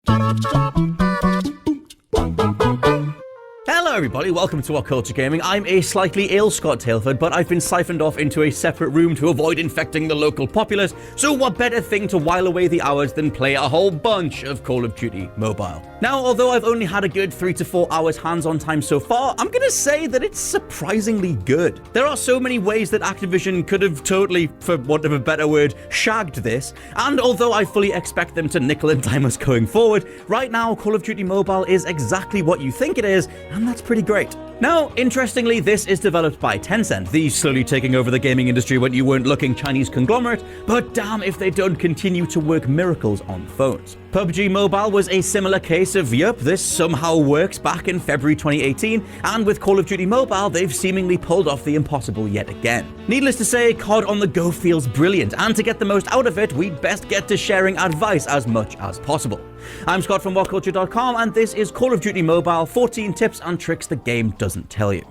Hello everybody, welcome to What Culture Gaming. I'm a slightly ill Scott Tailford, but I've been siphoned off into a separate room to avoid infecting the local populace, so what better thing to while away the hours than play a whole bunch of Call of Duty Mobile. Now, although I've only had a good 3 to 4 hours hands-on time so far, I'm gonna say that it's surprisingly good. There are so many ways that Activision could have totally, for want of a better word, shagged this, and although I fully expect them to nickel and dime us going forward, right now Call of Duty Mobile is exactly what you think it is, and that's pretty great. Now, interestingly, this is developed by Tencent, the slowly taking over the gaming industry when you weren't looking Chinese conglomerate, but damn if they don't continue to work miracles on phones. PUBG Mobile was a similar case of, yup, this somehow works back in February 2018, and with Call of Duty Mobile, they've seemingly pulled off the impossible yet again. Needless to say, COD on the go feels brilliant, and to get the most out of it, we'd best get to sharing advice as much as possible. I'm Scott from WhatCulture.com, and this is Call of Duty Mobile, 14 tips and tricks the game doesn't tell you.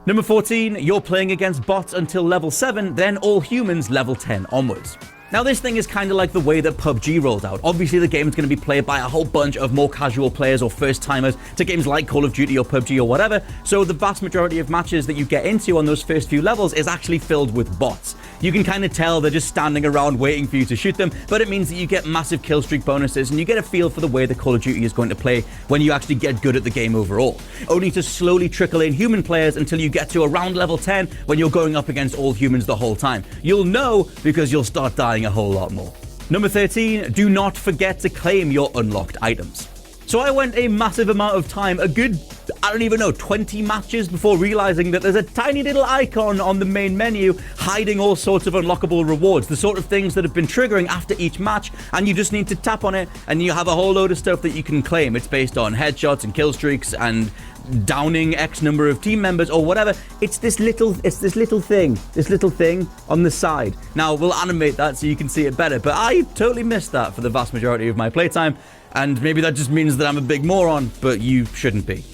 Number 14, you're playing against bots until level 7, then all humans level 10 onwards. Now this thing is kind of like the way that PUBG rolled out. Obviously the game is going to be played by a whole bunch of more casual players or first timers to games like Call of Duty or PUBG or whatever, so the vast majority of matches that you get into on those first few levels is actually filled with bots. You can kind of tell they're just standing around waiting for you to shoot them, but it means that you get massive kill streak bonuses and you get a feel for the way that Call of Duty is going to play when you actually get good at the game overall. Only to slowly trickle in human players until you get to around level 10 when you're going up against all humans the whole time. You'll know because you'll start dying a whole lot more. Number 13, do not forget to claim your unlocked items. So I went a massive amount of time, a good, I don't even know, 20 matches before realizing that there's a tiny little icon on the main menu hiding all sorts of unlockable rewards, the sort of things that have been triggering after each match, and you just need to tap on it and you have a whole load of stuff that you can claim. It's based on headshots and kill streaks and downing X number of team members or whatever. It's this little thing on the side. Now we'll animate that so you can see it better, but I totally missed that for the vast majority of my playtime, and maybe that just means that I'm a big moron, but you shouldn't be.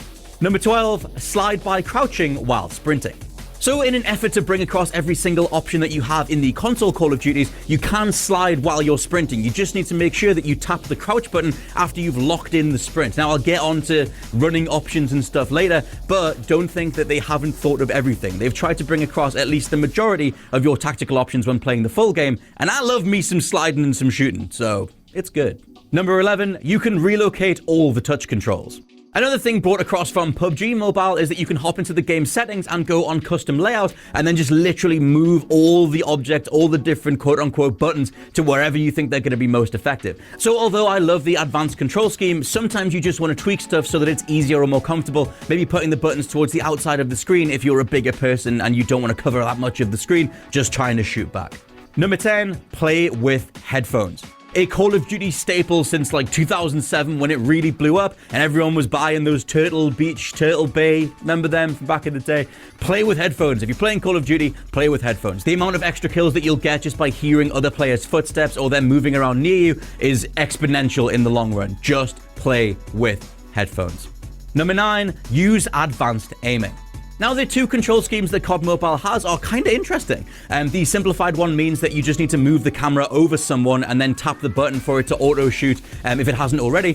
Number 12, slide by crouching while sprinting. So in an effort to bring across every single option that you have in the console Call of Duties, you can slide while you're sprinting. You just need to make sure that you tap the crouch button after you've locked in the sprint. Now I'll get on to running options and stuff later, but don't think that they haven't thought of everything. They've tried to bring across at least the majority of your tactical options when playing the full game, and I love me some sliding and some shooting, so it's good. Number 11, you can relocate all the touch controls. Another thing brought across from PUBG Mobile is that you can hop into the game settings and go on custom layout and then just literally move all the objects, all the different quote-unquote buttons to wherever you think they're going to be most effective. So although I love the advanced control scheme, sometimes you just want to tweak stuff so that it's easier or more comfortable, maybe putting the buttons towards the outside of the screen if you're a bigger person and you don't want to cover that much of the screen, just trying to shoot back. Number 10, play with headphones. A Call of Duty staple since like 2007 when it really blew up and everyone was buying those Turtle Beach, Turtle Bay, remember them from back in the day? Play with headphones. If you're playing Call of Duty, play with headphones. The amount of extra kills that you'll get just by hearing other players' footsteps or them moving around near you is exponential in the long run. Just play with headphones. Number 9, use advanced aiming. Now, the two control schemes that COD Mobile has are kind of interesting. The simplified one means that you just need to move the camera over someone and then tap the button for it to auto-shoot if it hasn't already.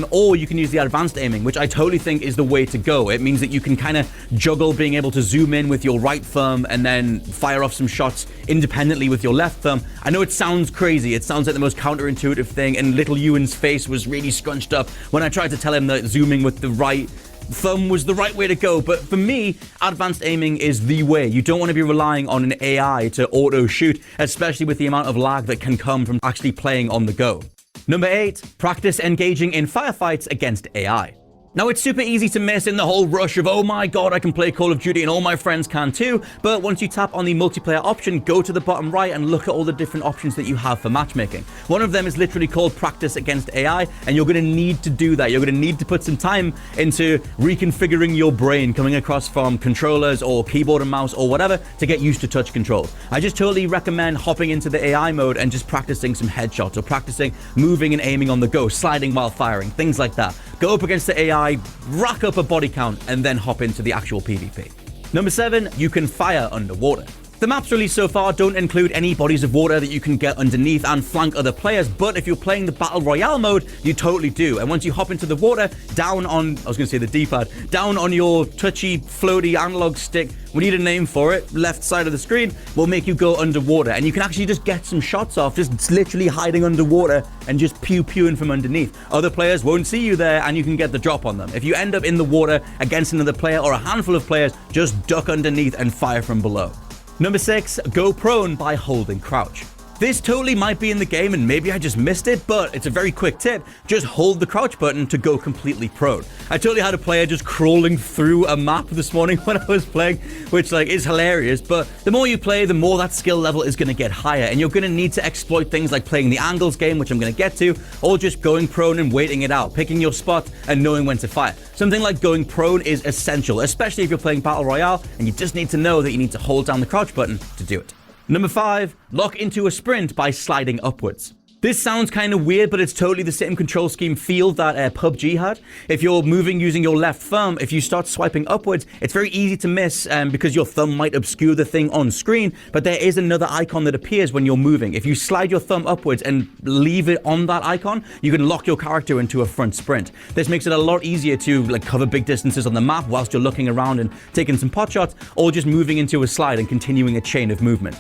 Or you can use the advanced aiming, which I totally think is the way to go. It means that you can kind of juggle being able to zoom in with your right thumb and then fire off some shots independently with your left thumb. I know it sounds crazy. It sounds like the most counterintuitive thing, and little Ewan's face was really scrunched up when I tried to tell him that zooming with the right thumb was the right way to go, but for me, advanced aiming is the way. You don't want to be relying on an AI to auto-shoot, especially with the amount of lag that can come from actually playing on the go. Number 8, practice engaging in firefights against AI. Now, it's super easy to miss in the whole rush of, oh my god, I can play Call of Duty and all my friends can too, but once you tap on the multiplayer option, go to the bottom right and look at all the different options that you have for matchmaking. One of them is literally called Practice Against AI, and you're going to need to do that. You're going to need to put some time into reconfiguring your brain, coming across from controllers or keyboard and mouse or whatever to get used to touch controls. I just totally recommend hopping into the AI mode and just practicing some headshots or practicing moving and aiming on the go, sliding while firing, things like that. Go up against the AI, rack up a body count, and then hop into the actual PvP. Number 7, you can fire underwater. The maps released so far don't include any bodies of water that you can get underneath and flank other players, but if you're playing the Battle Royale mode, you totally do. And once you hop into the water, down on, I was going to say the D-pad, down on your touchy, floaty analog stick, we need a name for it, left side of the screen, will make you go underwater. And you can actually just get some shots off, just literally hiding underwater and just pew-pewing from underneath. Other players won't see you there and you can get the drop on them. If you end up in the water against another player or a handful of players, just duck underneath and fire from below. Number 6, go prone by holding crouch. This totally might be in the game and maybe I just missed it, but it's a very quick tip. Just hold the crouch button to go completely prone. I totally had a player just crawling through a map this morning when I was playing, which is hilarious, but the more you play, the more that skill level is going to get higher, and you're going to need to exploit things like playing the angles game, which I'm going to get to, or just going prone and waiting it out, picking your spot and knowing when to fire. Something like going prone is essential, especially if you're playing Battle Royale, and you just need to know that you need to hold down the crouch button to do it. Number 5, lock into a sprint by sliding upwards. This sounds kind of weird, but it's totally the same control scheme feel that PUBG had. If you're moving using your left thumb, if you start swiping upwards, it's very easy to miss because your thumb might obscure the thing on screen, but there is another icon that appears when you're moving. If you slide your thumb upwards and leave it on that icon, you can lock your character into a front sprint. This makes it a lot easier to cover big distances on the map whilst you're looking around and taking some pot shots, or just moving into a slide and continuing a chain of movement.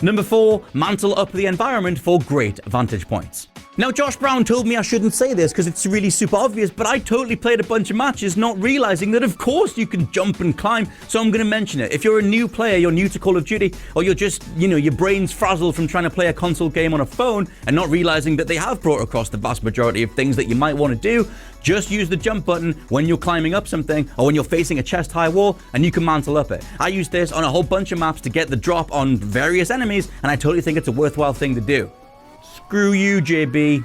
Number 4, mantle up the environment for great vantage points. Now, Josh Brown told me I shouldn't say this because it's really super obvious, but I totally played a bunch of matches not realizing that of course you can jump and climb, so I'm going to mention it. If you're a new player, you're new to Call of Duty, or you're just, your brain's frazzled from trying to play a console game on a phone and not realizing that they have brought across the vast majority of things that you might want to do, just use the jump button when you're climbing up something or when you're facing a chest-high wall and you can mantle up it. I use this on a whole bunch of maps to get the drop on various enemies, and I totally think it's a worthwhile thing to do. Screw you, JB.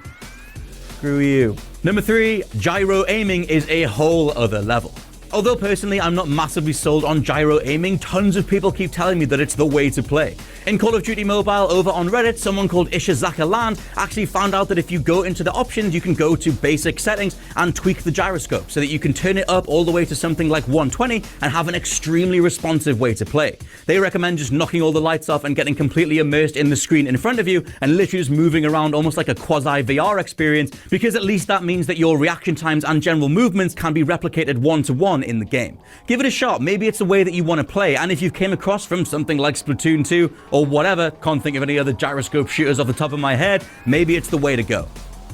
Screw you. Number 3, gyro aiming is a whole other level. Although personally I'm not massively sold on gyro aiming, tons of people keep telling me that it's the way to play. In Call of Duty Mobile over on Reddit, someone called Ishizaka Land actually found out that if you go into the options, you can go to basic settings and tweak the gyroscope so that you can turn it up all the way to something like 120 and have an extremely responsive way to play. They recommend just knocking all the lights off and getting completely immersed in the screen in front of you and literally just moving around almost like a quasi VR experience, because at least that means that your reaction times and general movements can be replicated one-to-one in the game. Give it a shot. Maybe it's the way that you want to play, and if you've came across from something like Splatoon 2 or whatever, can't think of any other gyroscope shooters off the top of my head, maybe it's the way to go.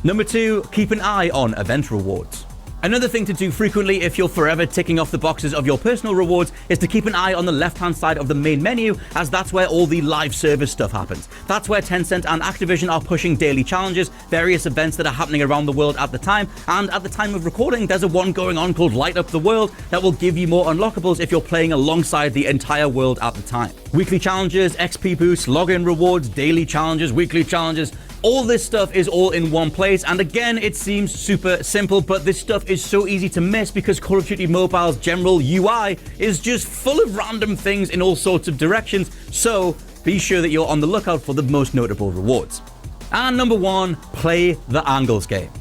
Number 2, keep an eye on event rewards. Another thing to do frequently if you're forever ticking off the boxes of your personal rewards is to keep an eye on the left-hand side of the main menu, as that's where all the live service stuff happens. That's where Tencent and Activision are pushing daily challenges, various events that are happening around the world at the time, and at the time of recording there's a one going on called Light Up the World that will give you more unlockables if you're playing alongside the entire world at the time. Weekly challenges, XP boosts, login rewards, daily challenges, weekly challenges, all this stuff is all in one place, and again, it seems super simple, but this stuff is so easy to miss because Call of Duty Mobile's general UI is just full of random things in all sorts of directions, so be sure that you're on the lookout for the most notable rewards. And number 1, play the angles game.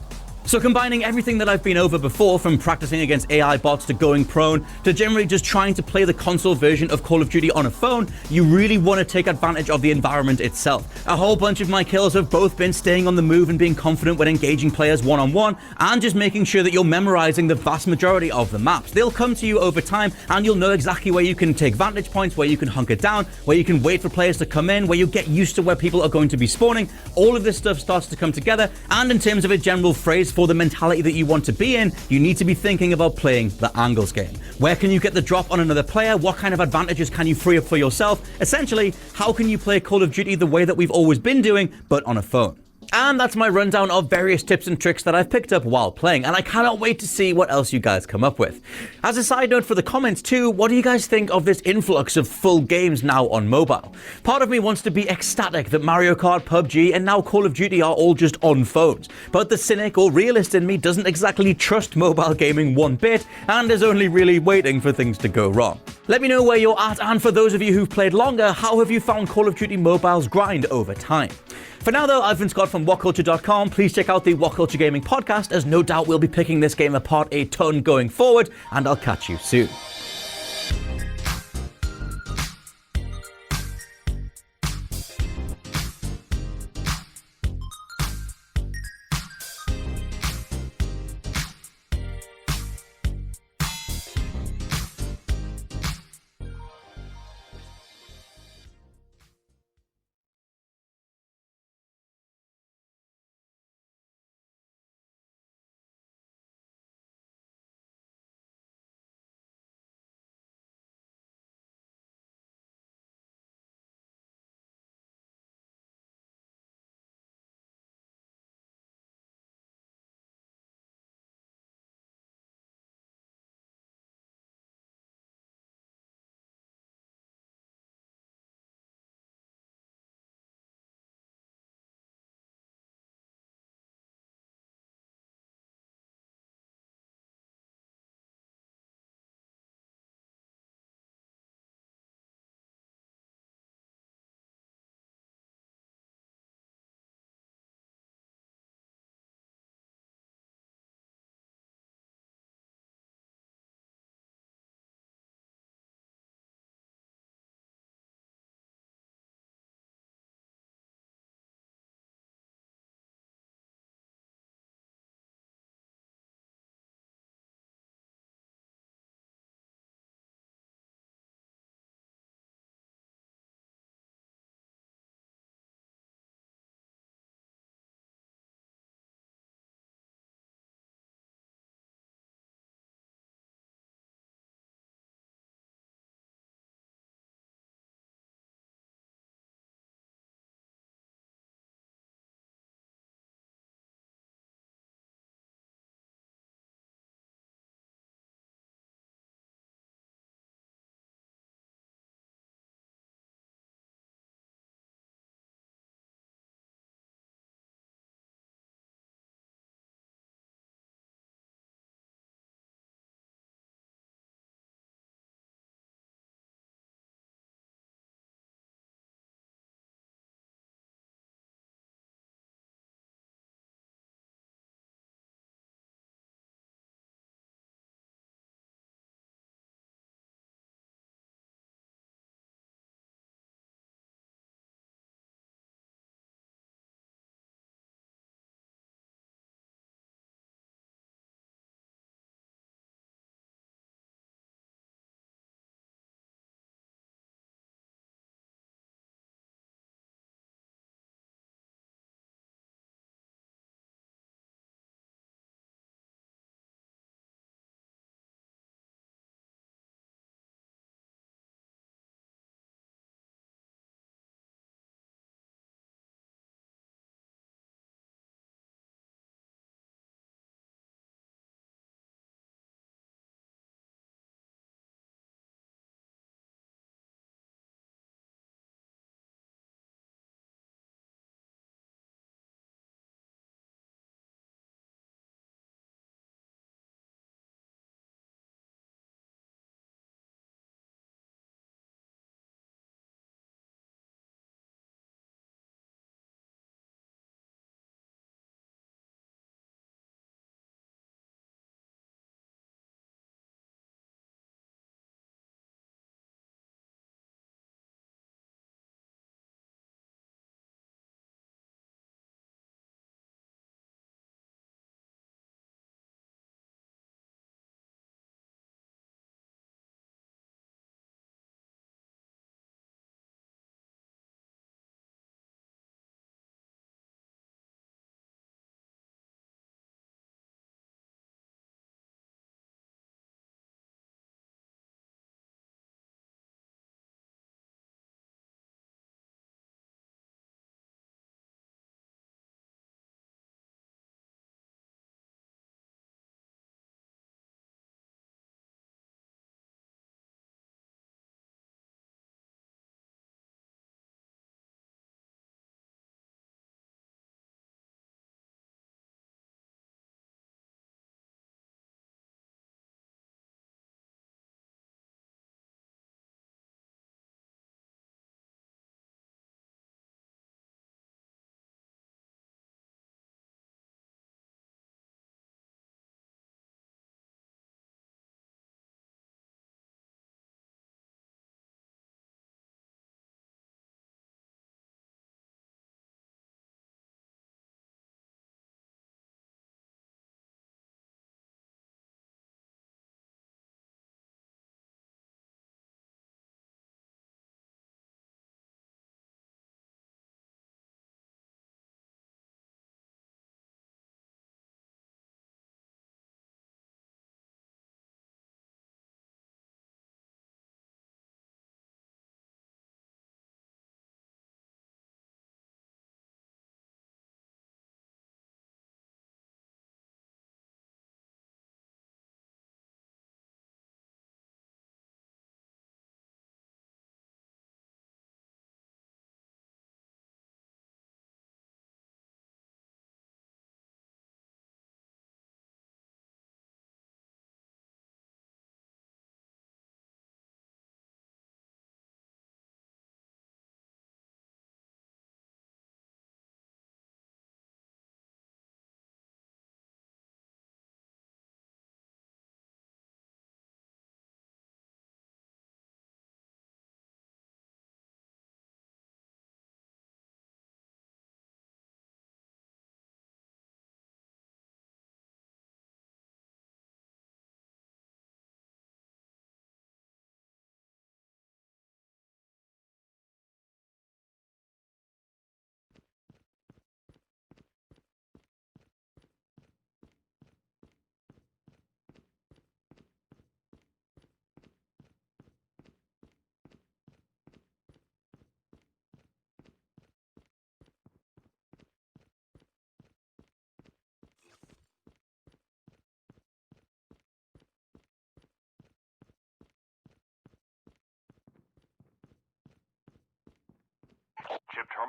So combining everything that I've been over before, from practicing against AI bots to going prone to generally just trying to play the console version of Call of Duty on a phone, you really want to take advantage of the environment itself. A whole bunch of my kills have both been staying on the move and being confident when engaging players one-on-one, and just making sure that you're memorizing the vast majority of the maps. They'll come to you over time and you'll know exactly where you can take vantage points, where you can hunker down, where you can wait for players to come in, where you get used to where people are going to be spawning. All of this stuff starts to come together, and in terms of a general phrase for the mentality that you want to be in, you need to be thinking about playing the angles game. Where can you get the drop on another player? What kind of advantages can you free up for yourself? Essentially, how can you play Call of Duty the way that we've always been doing, but on a phone? And that's my rundown of various tips and tricks that I've picked up while playing, and I cannot wait to see what else you guys come up with. As a side note for the comments too, what do you guys think of this influx of full games now on mobile? Part of me wants to be ecstatic that Mario Kart, PUBG, and now Call of Duty are all just on phones, but the cynic or realist in me doesn't exactly trust mobile gaming one bit, and is only really waiting for things to go wrong. Let me know where you're at, and for those of you who've played longer, how have you found Call of Duty Mobile's grind over time? For now though, I've been Scott from WhatCulture.com. Please check out the What Culture Gaming podcast, as no doubt we'll be picking this game apart a ton going forward, and I'll catch you soon.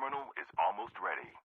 terminal is almost ready.